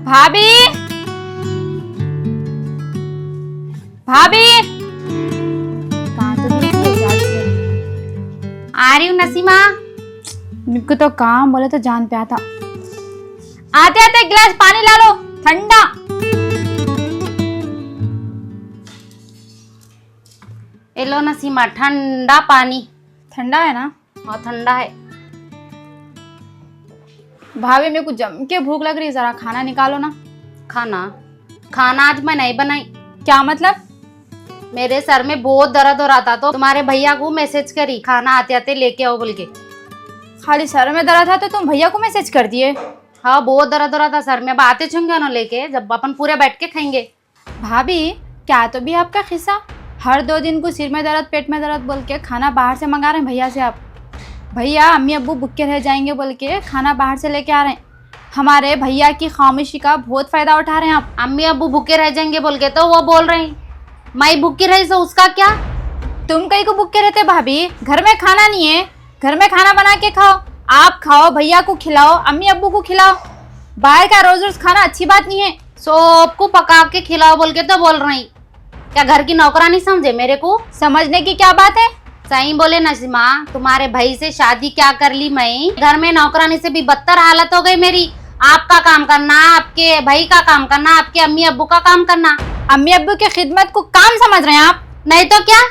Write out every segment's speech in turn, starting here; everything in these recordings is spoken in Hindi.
भाभी भाभी कहाँ तो नहीं थी, जाती है। आ रही हूँ नसीमा। इनको तो काम बोले तो जान पे आता। आते आते एक गिलास पानी ला लो, ठंडा। ये लो नसीमा, ठंडा पानी। ठंडा है ना? और ठंडा है। भाभी मेरे को जम के भूख लग रही है, जरा खाना निकालो ना। खाना खाना आज मैं नहीं बनाई। क्या मतलब? मेरे सर में बहुत दर्द हो रहा था तो तुम्हारे भैया को मैसेज करी खाना आते आते लेके आओ बोल के। खाली सर में दर्द था तो तुम भैया को मैसेज कर दिए? हाँ, बहुत दर्द हो रहा था सर में। अब आते चुंगे ना लेके, जब अपन पूरे बैठ के खाएंगे। भाभी क्या तो भी आपका खिस्सा, हर 2 दिन को सिर में दर्द पेट में दर्द बोल के खाना बाहर से मंगा रहे हैं भैया से। आप भैया अम्मी अब्बू भूखे रह जाएंगे बोल के खाना बाहर से लेके आ रहे हैं। हमारे भैया की खामोशी का बहुत फायदा उठा रहे हैं आप। अम्मी अब्बू भूखे रह जाएंगे बोल के तो वो बोल रहे हैं। मैं भूखी रही तो उसका क्या? तुम कहीं को भूखे रहते भाभी? घर में खाना नहीं है, घर में खाना बना के खाओ। आप खाओ, भैया को खिलाओ, अम्मी अब्बू को खिलाओ। बाहर का रोज रोज खाना अच्छी बात नहीं है। सबको पका के खिलाओ बोल के तो बोल रही। क्या घर की नौकरानी समझे मेरे को? समझने की क्या बात है? सही बोले नसीमा, तुम्हारे भाई से शादी क्या कर ली मैं। घर में नौकरानी से भी बदतर हालत हो गई मेरी। आपका काम करना, आपके भाई का काम करना, आपके अम्मी अब्बू का काम करना। अम्मी अब्बू की खिदमत को काम समझ रहे हैं आप? नहीं तो क्या।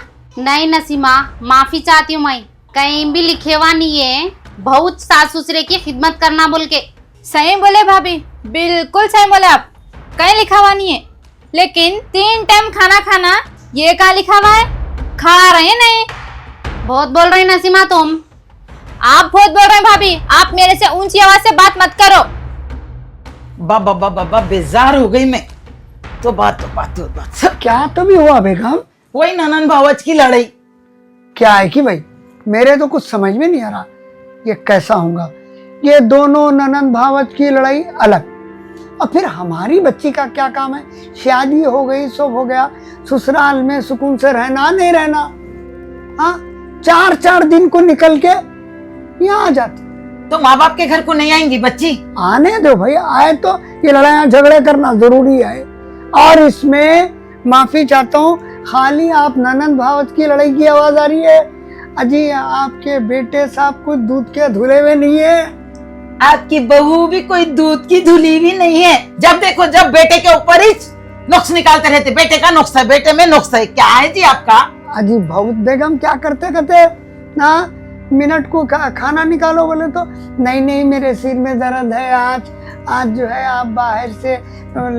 नहीं नसीमा, माफी चाहती हूँ मैं। कहीं भी लिखे हुआ नहीं है बहुत सास ससुरे की खिदमत करना बोल के। सही बोले भाभी, बिल्कुल सही बोले आप। कहीं लिखा हुआ नहीं है, लेकिन 3 टाइम खाना खाना ये कहाँ लिखा हुआ है? खा रहे नहीं। बहुत बोल रही नसीमा तुम। आप बहुत बोल रहे हैं भाभी। आप मेरे से ऊंची आवाज से बात मत करो। बाबा बाबा बाबा बेजार हो गई मैं तो बात सब। क्या तो भी हुआ बेगम? वही ननन भावच की लड़ाई। क्या है कि भाई मेरे तो कुछ समझ में नहीं आ रहा ये कैसा होगा। ये दोनों ननन भावच की लड़ाई अलग, और फिर हमारी बच्ची का क्या काम है? शादी हो गई, सब हो गया, ससुराल में सुकून से रहना नहीं रहना। हाँ, 4-4 दिन को निकल के यहाँ आ जाती। तो माँ बाप के घर को नहीं आएंगी बच्ची? आने दो भाई, आए तो ये लड़ाइयाँ झगड़े करना जरूरी है। और इसमें माफी चाहता हूँ, खाली आप ननन भावच की लड़ाई की आवाज आ रही है। अजी आपके बेटे साहब कुछ दूध के धुले हुए नहीं है। आपकी बहू भी कोई दूध की धुली भी नहीं है। जब देखो जब बेटे के ऊपर ही नुक्स निकालते रहते। बेटे का नुक्स है, बेटे में नुक्स है। क्या है जी आपका? अजी बहुत बेगम क्या करते करते ना मिनट को खाना निकालो बोले तो नहीं नहीं मेरे सिर में दर्द है, आज जो है आप बाहर से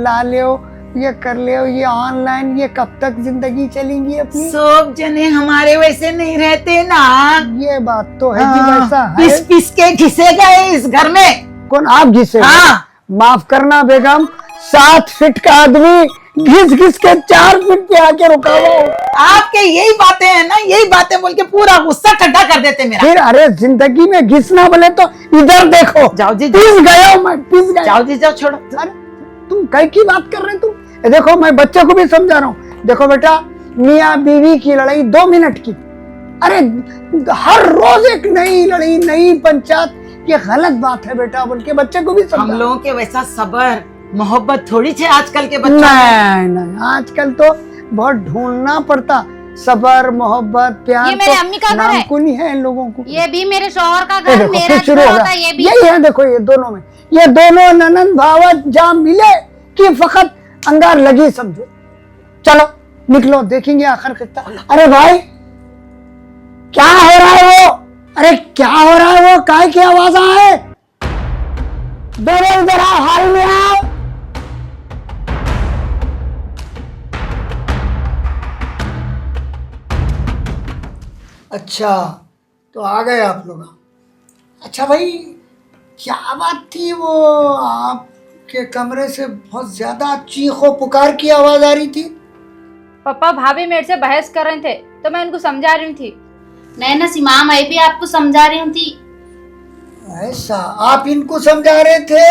ला ले, ये कर ले, ये ऑनलाइन, ये कब तक जिंदगी चलेंगी अपनी? सब जने हमारे वैसे नहीं रहते ना। ये बात तो है कि वैसा है। पिस पिस के घिसे गए इस घर में। कौन आप घिसे? हाँ। माफ करना बेगम, 7 फीट का आदमी घिस घिस के 4 फीट पे आके रुका हुआ। आपके यही बातें हैं ना, यही बातें बोल के पूरा गुस्सा ठंडा कर देते मेरा। फिर अरे जिंदगी में घिसना बोले तो इधर देखो। जाओ जी, पिस गया हूं मैं, पिस गया। जाओ जी जाओ, छोड़ो। अरे तुम कई की बात कर रहे तुम? देखो मैं बच्चे को भी समझा रहा हूँ। देखो बेटा, मियाँ बीवी की लड़ाई 2 मिनट की। अरे हर रोज एक नई लड़ाई, नई पंचायत, ये गलत बात है बेटा बोल के बच्चे को भी समझा। हम लोगों के वैसा सबर मोहब्बत थोड़ी है आजकल के बच्चों में। नहीं, आजकल तो बहुत ढूंढना पड़ता सबर मोहब्बत प्यार। ये मेरे अम्मी का घर है। नाम नहीं है इन लोगों को। ये भी मेरे शौहर का ये घर, देखो, मेरा फिर शुरू घर होगा। होता है ये भी। यही है देखो, ये दोनों में, ये दोनों ननन भावत जहाँ मिले कि फकत अंगार लगी समझो। चलो निकलो, देखेंगे आखिर कितना। अरे भाई क्या हो रहा है वो? अरे क्या हो रहा है वो? काय की आवाज आए? दोनों इधर आओ, हाल में आओ। अच्छा तो आ गए आप लोग। अच्छा भाई क्या बात थी वो? आपके कमरे से बहुत ज्यादा चीखो पुकार की आवाज आ रही थी। पापा भाभी मेरे से बहस कर रहे थे तो मैं उनको समझा रही थी। नहीं नसीमा, मैं भी आपको समझा रही थी। ऐसा आप इनको समझा रहे थे,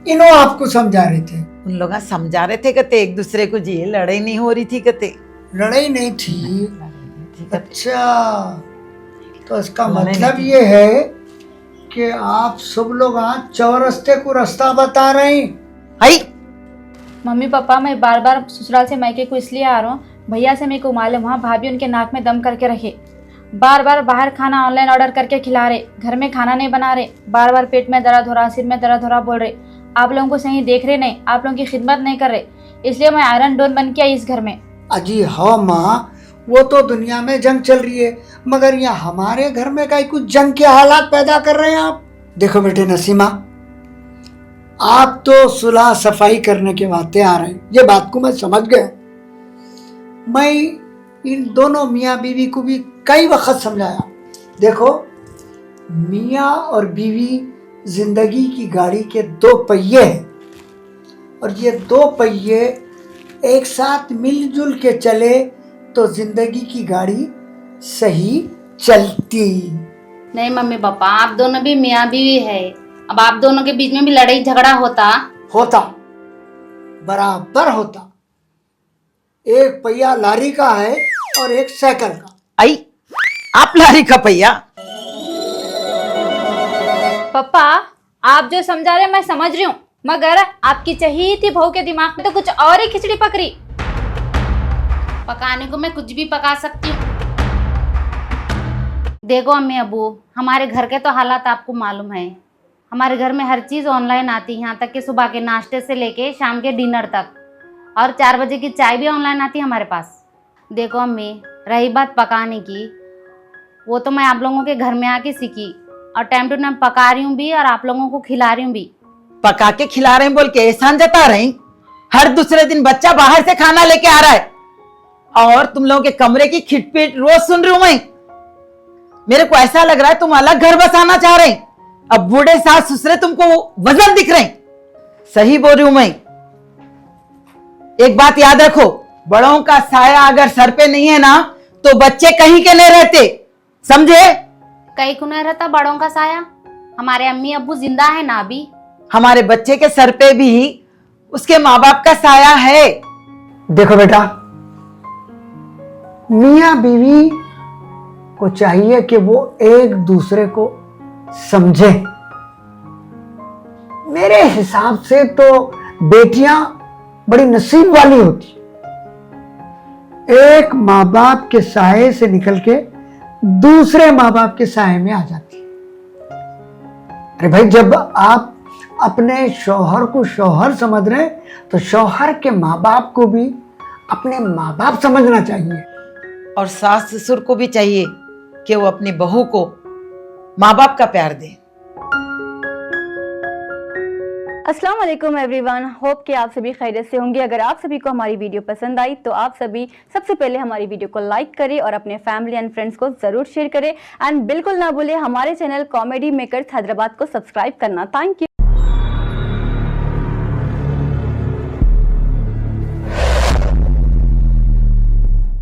इन्हों आपको समझा रहे थे? उन लोग समझा रहे थे कहते एक दूसरे को जी, लड़ाई नहीं हो रही थी कहते। लड़ाई नहीं थी? अच्छा तो इसका मतलब ये है कि आप सब लोग आज चौरस्ते को रास्ता बता रहे हैं। हाई मम्मी पापा मैं बार बार ससुराल से मायके को इसलिए आ रहा हूँ, भैया से मेरे को मालूम वहाँ भाभी उनके नाक में दम करके रखे। बार बार बाहर खाना ऑनलाइन ऑर्डर करके खिला रहे, घर में खाना नहीं बना रहे, बार बार पेट में दर्द हो रहा, सिर में दर्द हो रहा बोल रहे। आप लोगों को सही देख रहे नहीं, आप लोगों की खिदमत नहीं कर रहे, इसलिए मैं आयरन डोन बन के आई इस घर में। अजी हाँ माँ, वो तो दुनिया में जंग चल रही है, मगर यहाँ हमारे घर में कहीं कुछ जंग के हालात पैदा कर रहे हैं आप। देखो बेटे नसीमा, आप तो सुलह सफाई करने के वास्ते आ रहे हैं, ये बात को मैं समझ गया। मैं इन दोनों मियाँ बीवी को भी कई वक्त समझाया। देखो, मियाँ और बीवी जिंदगी की गाड़ी के दो पहिए हैं, और ये दो पहिए एक साथ मिलजुल के चले तो जिंदगी की गाड़ी सही चलती। नहीं मम्मी पापा, आप दोनों भी मियाँ बीवी है, अब आप दोनों के बीच में भी लड़ाई झगड़ा होता बराबर होता। एक पहिया लारी का है और एक साइकिल का। आई आप लारी का पहिया। पापा आप जो समझा रहे मैं समझ रही हूँ, मगर आपकी चाहिए थी बहू के दिमाग में तो कुछ और ही खिचड़ी पकड़ी। पकाने को मैं कुछ भी पका सकती हूँ। देखो अम्मी अबू, हमारे घर के तो हालात आपको मालूम है। हमारे घर में हर चीज़ ऑनलाइन आती है, यहाँ तक कि सुबह के नाश्ते से लेके शाम के डिनर तक, और 4 बजे की चाय भी ऑनलाइन आती है हमारे पास। देखो अम्मी, रही बात पकाने की, वो तो मैं आप लोगों के घर में आके सीखी, और टाइम टू टाइम पका रही हूँ भी और आप लोगों को खिला रही हूँ भी। पका के खिला रहे हैं बोल के एहसान जता रही। हर दूसरे दिन बच्चा बाहर से खाना लेके आ रहा है, और तुम लोगों के कमरे की खिटपिट रोज सुन रही हूं मैं। मेरे को ऐसा लग रहा है तुम अलग घर बसाना चाह रहे हैं। अब बूढ़े सास ससुरे तुमको वजन दिख रहे हैं। सही बोल रही हूं मैं। एक बात याद रखो, बड़ों का साया अगर सर पे नहीं है ना तो बच्चे कहीं के नहीं रहते, समझे? कहीं को नहीं रहता बड़ों का साया। हमारे अम्मी अब्बू जिंदा है ना अभी। हमारे बच्चे के सर पे भी उसके माँ बाप का साया है। देखो बेटा, मियाँ बीवी को चाहिए कि वो एक दूसरे को समझे। मेरे हिसाब से तो बेटियां बड़ी नसीब वाली होती, एक माँ बाप के साये से निकल के दूसरे माँ बाप के साये में आ जाती। अरे भाई, जब आप अपने शौहर को शौहर समझ रहे तो शौहर के माँ बाप को भी अपने माँ बाप समझना चाहिए। और सास ससुर को भी चाहिए कि वो अपनी बहू को माँ बाप का प्यार दे। अस्सलाम वालेकुम एवरीवन, होप कि आप सभी खैरियत से होंगे। अगर आप सभी को हमारी वीडियो पसंद आई तो आप सभी सबसे पहले हमारी वीडियो को लाइक करें और अपने फैमिली एंड फ्रेंड्स को जरूर शेयर करें, एंड बिल्कुल ना भूलें हमारे चैनल कॉमेडी मेकर्स हैदराबाद को सब्सक्राइब करना। Thank you.